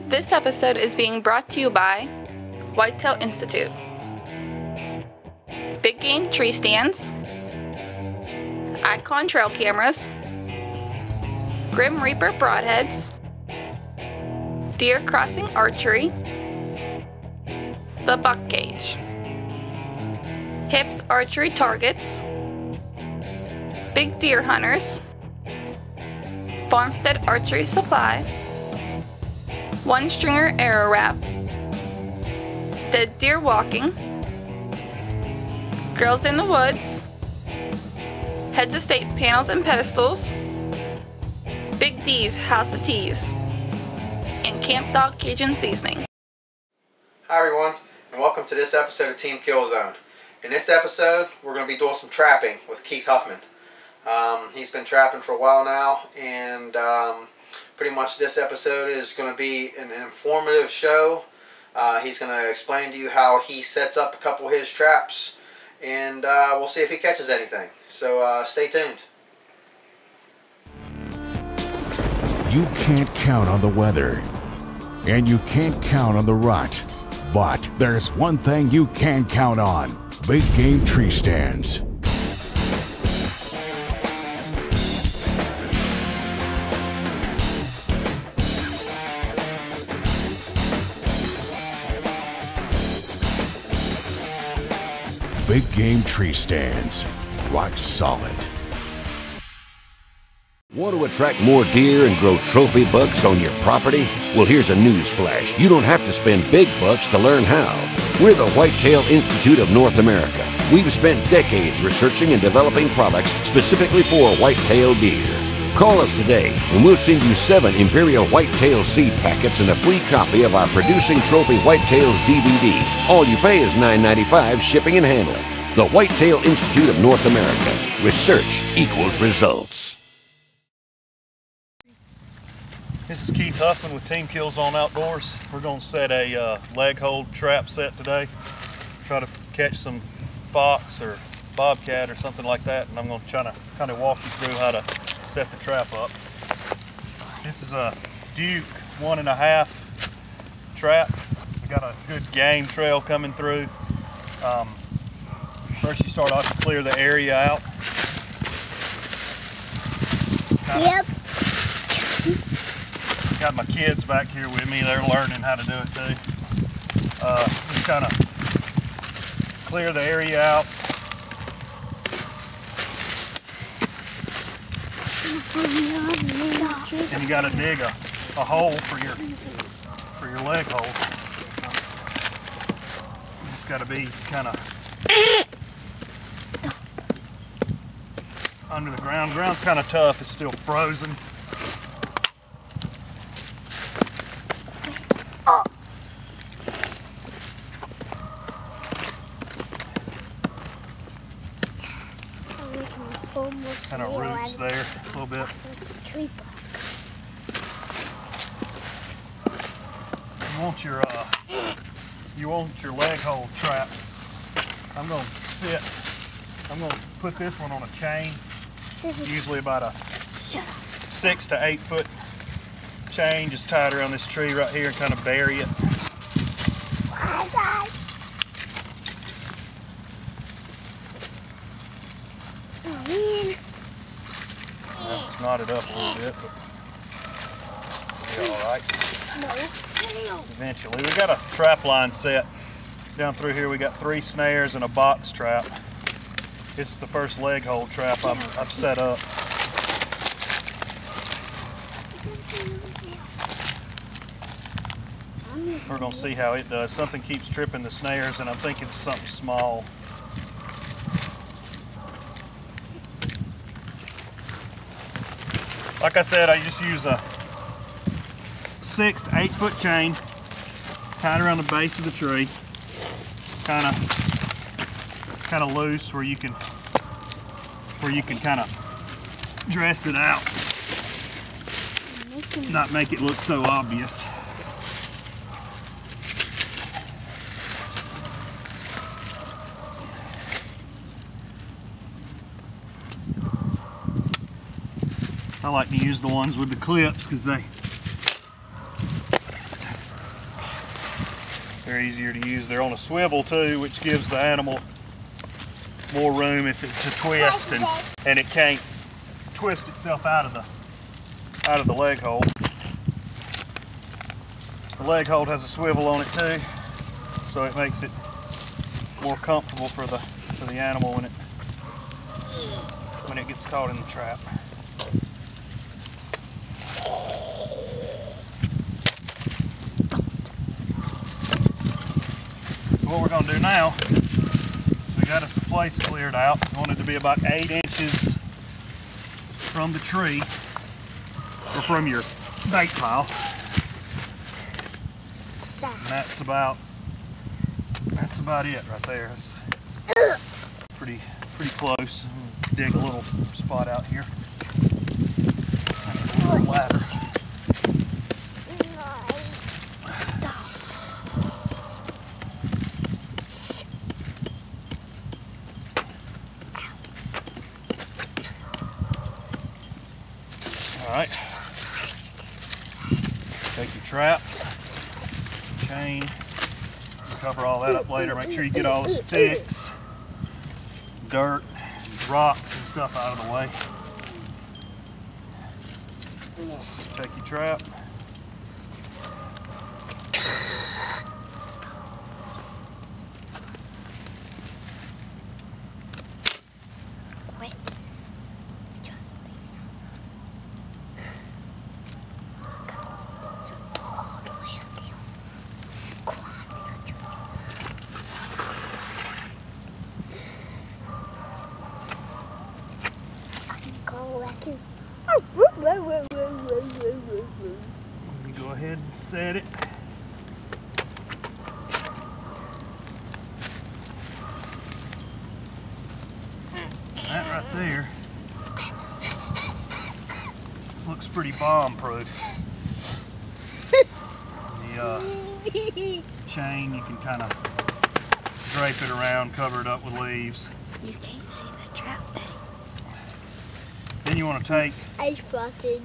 This episode is being brought to you by Whitetail Institute, Big Game Tree Stands, Icon Trail Cameras, Grim Reaper Broadheads, Deer Crossing Archery, The Buck Cage, Hips Archery Targets, Big Deer Hunters, Farmstead Archery Supply, One Stringer Arrow Wrap, Dead Deer Walking, Girls in the Woods, Heads Estate Panels and Pedestals, Big D's House of Teas, and Camp Dog Cajun Seasoning. Hi everyone, and welcome to this episode of Teamkillzone. In this episode, we're going to be doing some trapping with Keith Huffman. He's been trapping for a while now, and pretty much this episode is going to be an informative show. He's going to explain to you how he sets up a couple of his traps, and we'll see if he catches anything. So stay tuned. You can't count on the weather, and you can't count on the rut, but there's one thing you can count on: Big Game Tree Stands. Big Game Tree Stands, rock solid. Want to attract more deer and grow trophy bucks on your property? Well, here's a news flash. You don't have to spend big bucks to learn how. We're the Whitetail Institute of North America. We've spent decades researching and developing products specifically for whitetail deer. Call us today and we'll send you 7 Imperial Whitetail seed packets and a free copy of our Producing Trophy Whitetails DVD. All you pay is $9.95 shipping and handling. The Whitetail Institute of North America. Research equals results. This is Keith Huffman with Teamkillzone Outdoors. We're going to set a leg hold trap set today. Try to catch some fox or bobcat or something like that, and I'm going to try to kind of walk you through how to set the trap up. This is a Duke 1.5 trap. We got a good game trail coming through. First you start off to clear the area out. Yep. Got my kids back here with me. They're learning how to do it too. Just kind of clear the area out. And you got to dig a hole for your leg hole. It's got to be kind of under the ground. Ground's kind of tough. It's still frozen. Kind of roots there a little bit. You want your leg hold trap. I'm going to put this one on a chain, usually about a 6 to 8 foot chain, just tied around this tree right here and kind of bury it. Just knot it up a little bit, but it'll be all right. Eventually. We got a trap line set down through here. We got 3 snares and a box trap. This is the first leg hold trap I've set up. We're going to see how it does. Something keeps tripping the snares, and I'm thinking it's something small. Like I said, I just use a 6 to 8 foot chain tied around the base of the tree, kind of loose where you can kind of dress it out, not make it look so obvious. I like to use the ones with the clips because they They're easier to use. They're on a swivel too, which gives the animal more room if it's a twist, and it can't twist itself out of the leg hold. The leg hold has a swivel on it too, so it makes it more comfortable for the animal when it gets caught in the trap. What we're going to do now is we got us a place cleared out. We want it to be about 8 inches from the tree, or from your bait pile. And that's about it right there. It's pretty close. Dig a little spot out here. A little ladder. Alright, take your trap, chain, cover all that up later. Make sure you get all the sticks, dirt, rocks and stuff out of the way. Take your trap. Let me go ahead and set it. That right there looks pretty bomb-proof. The chain, you can kind of drape it around, cover it up with leaves. You can't see the trap thing. Then you want to take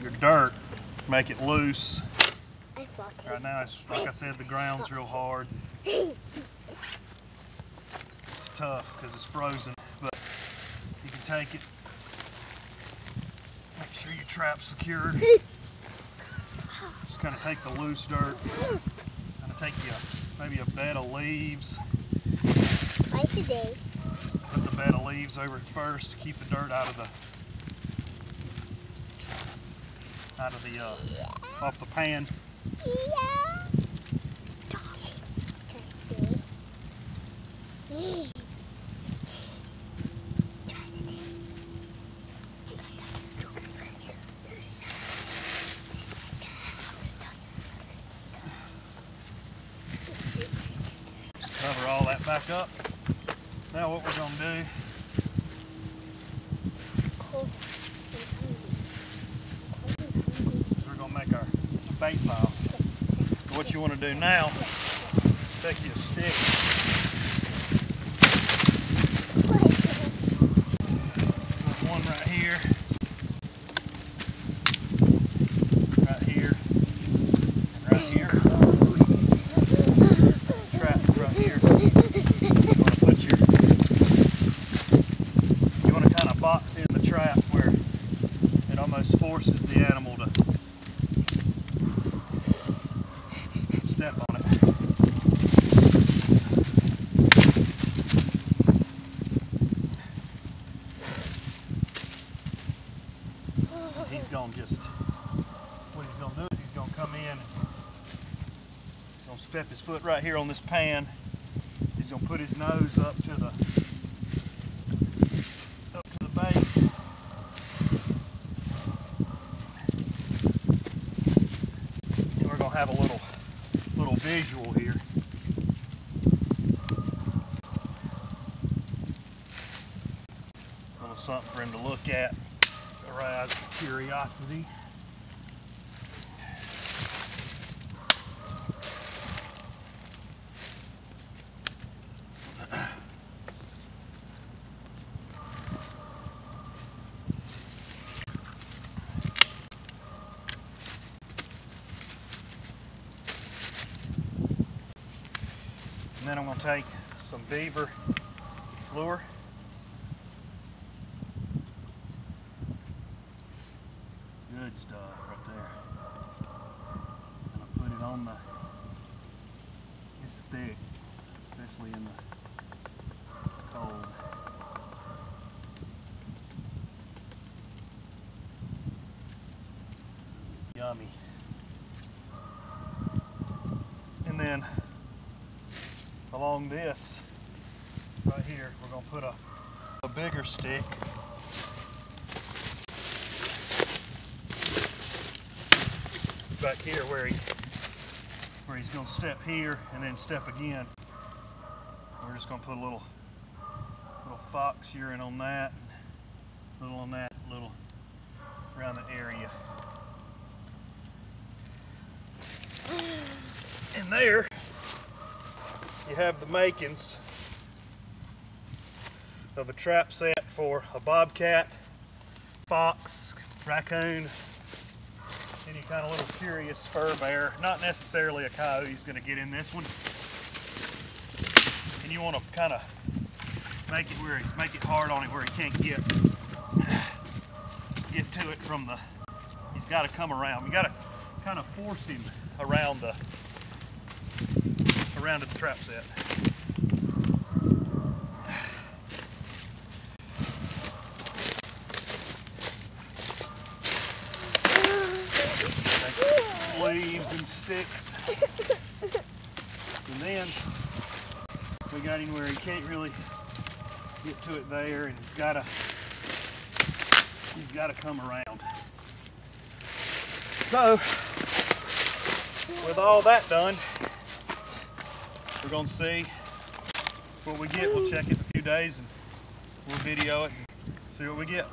your dirt, make it loose. Right now, it's, like I said, the ground's real hard. It's tough because it's frozen, but you can take it, make sure your trap's secured. Just kind of take the loose dirt, kind of take maybe a bed of leaves. Twice a day. Put the bed of leaves over it first to keep the dirt out of the off the pan. Yeah. Just cover all that back up. Now what we're going to do, make our bait pile. So what you want to do now is take you a stick, put one right here, right here, and right here. Trap right here. You want to kind of box in the trap where it almost forces the animal to step on it. He's going to what he's going to do is he's going to come in and he's going to step his foot right here on this pan. He's going to put his nose up to the bait. And we're going to have a little visual here. A little something for him to look at, arouse curiosity. And then I'm going to take some beaver lure. Good stuff right there. And I'll put it on the, it's thick, especially in the cold. Yummy. And then along this right here, we're going to put a bigger stick. Back here where he's going to step here and then step again. We're just going to put a little fox urine on that, a little on that, a little around the area. And there you have the makings of a trap set for a bobcat, fox, raccoon, any kind of little curious fur bear. Not necessarily a coyote's going to get in this one. And you want to kind of make it hard on him where he can't get to it from the. He's got to come around. You got to kind of force him around the trap set. Leaves and sticks. And then we got him where he can't really get to it there, and he's gotta come around. So with all that done, we're gonna see what we get. We'll check it in a few days and we'll video it and see what we get.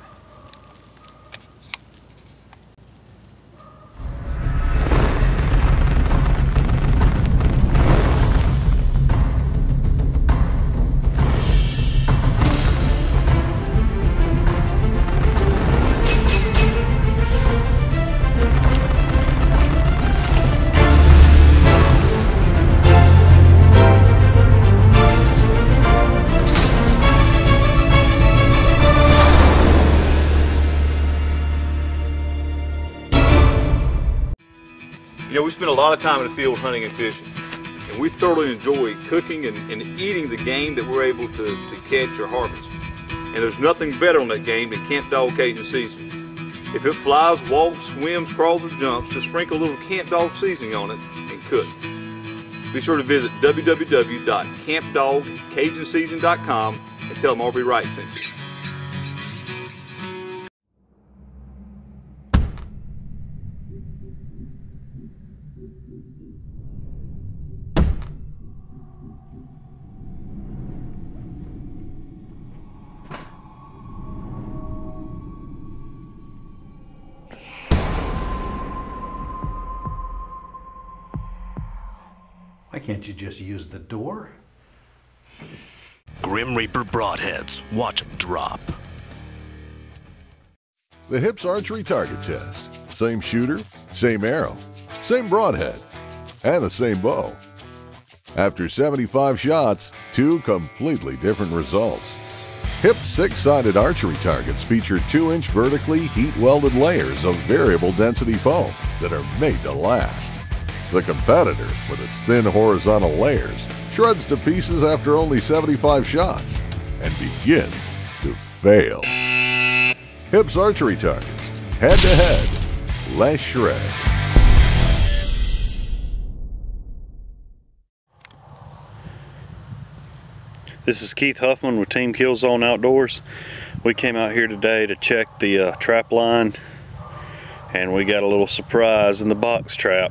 You know, we spend a lot of time in the field hunting and fishing, and we thoroughly enjoy cooking and eating the game that we're able to catch or harvest. And there's nothing better on that game than Camp Dog Cajun seasoning. If it flies, walks, swims, crawls, or jumps, just sprinkle a little Camp Dog seasoning on it and cook. Be sure to visit www.campdogcajunseasoning.com and tell them RB Wright sent you. Why can't you just use the door? Grim Reaper broadheads. Watch them drop. The Hips Archery Target Test. Same shooter, same arrow, same broadhead, and the same bow. After 75 shots, 2 completely different results. Hips 6-sided archery targets feature 2-inch vertically heat-welded layers of variable density foam that are made to last. The competitor, with its thin horizontal layers, shreds to pieces after only 75 shots and begins to fail. Hips Archery Targets. Head-to-head. Less shred. This is Keith Huffman with Teamkillzone Outdoors. We came out here today to check the trap line, and we got a little surprise in the box trap.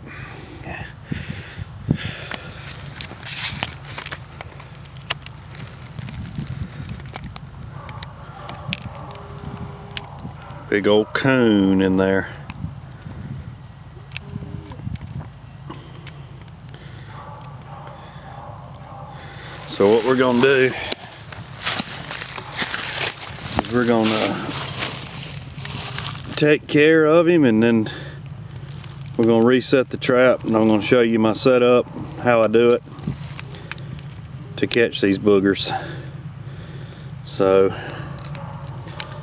Big old coon in there. So what we're gonna do is we're gonna take care of him, and then we're gonna reset the trap, and I'm gonna show you my setup, how I do it. to catch these boogers. So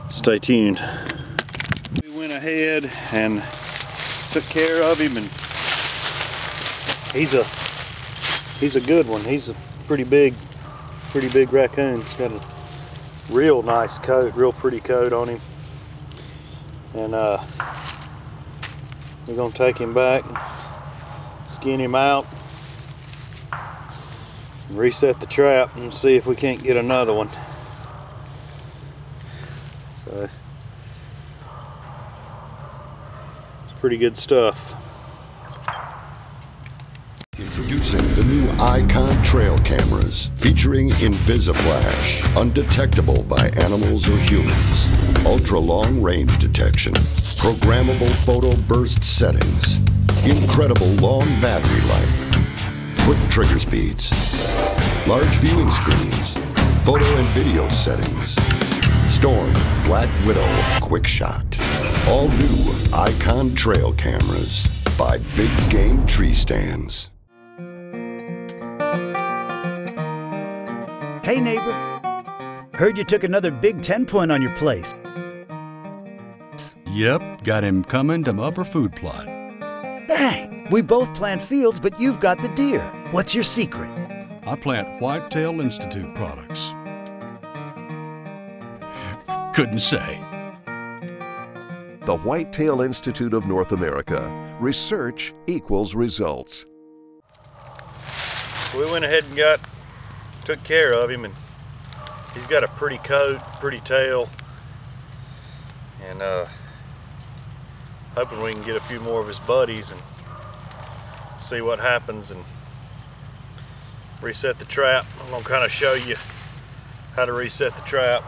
stay tuned. We went ahead and took care of him, and he's a good one. He's a pretty big raccoon. He's got a real nice coat, real pretty coat on him. And we're gonna take him back, skin him out, reset the trap, and see if we can't get another one. So it's pretty good stuff. Introducing the new Icon trail cameras featuring InvisiFlash, undetectable by animals or humans, ultra long range detection, programmable photo burst settings, incredible long battery life, quick trigger speeds, large viewing screens, photo and video settings, Storm, Black Widow, Quick Shot. All new Icon trail cameras by Big Game Tree Stands. Hey neighbor, heard you took another big 10-point on your place. Yep, got him coming to my upper food plot. Dang, we both plant fields, but you've got the deer. What's your secret? I plant Whitetail Institute products. Couldn't say. The Whitetail Institute of North America. Research equals results. We went ahead and took care of him, and he's got a pretty coat, pretty tail, and hoping we can get a few more of his buddies and see what happens and reset the trap. I'm gonna kind of show you how to reset the trap,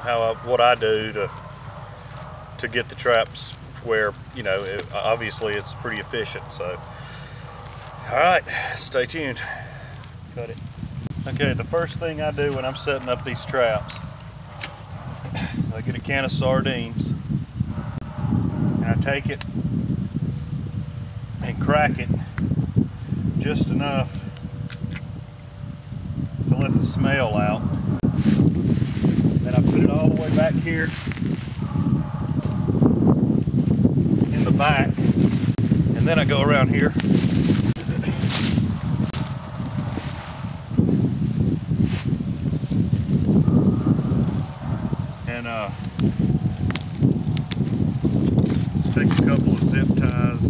what I do to get the traps where, you know, obviously it's pretty efficient. So all right, stay tuned. Cut it. Okay, the first thing I do when I'm setting up these traps, I get a can of sardines and I take it and crack it just enough to let the smell out. Then I put it all the way back here in the back, and then I go around here and take a couple of zip ties.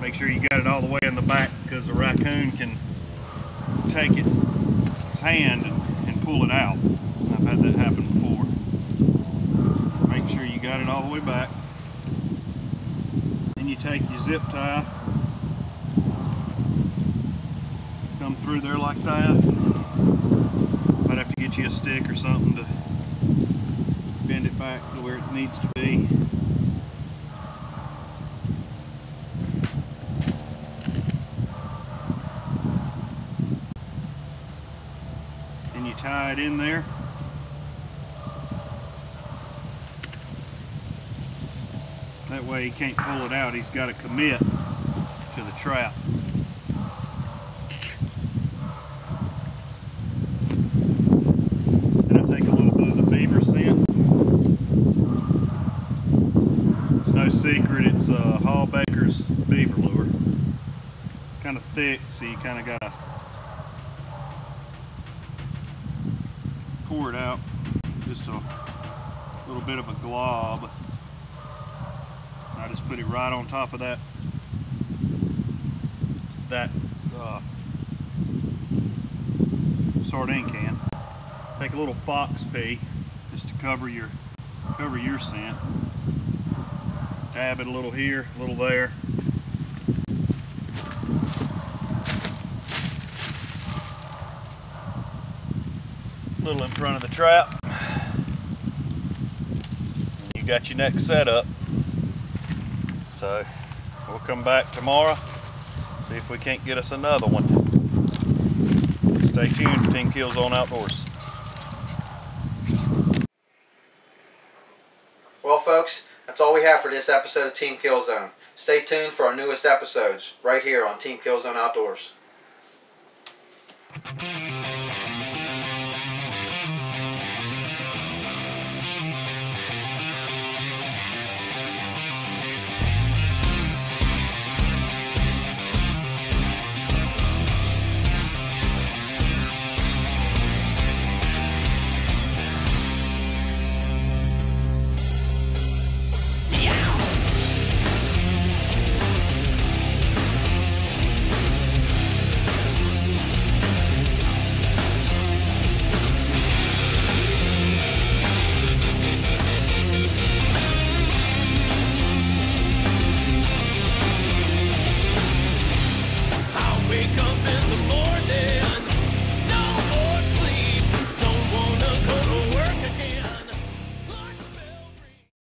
Make sure you got it all the way in the back, because a raccoon can take his hand and pull it out. I've had that happen before. Make sure you got it all the way back. Then you take your zip tie, come through there like that. Might have to get you a stick or something to bend it back to where it needs to be. And you tie it in there. That way he can't pull it out. He's got to commit to the trap. Then I take a little bit of the beaver scent. It's no secret, it's Hall Baker's beaver lure. It's kind of thick, so you kind of got to pour it out. Just a little bit of a glob. I just put it right on top of that sardine can. Take a little fox pea just to cover your scent. Dab it a little here, a little there. A little in front of the trap. And you got your next setup. So we'll come back tomorrow, see if we can't get us another one. Stay tuned for Team Killzone Outdoors. Well folks, that's all we have for this episode of Team Killzone. Stay tuned for our newest episodes right here on Team Killzone Outdoors.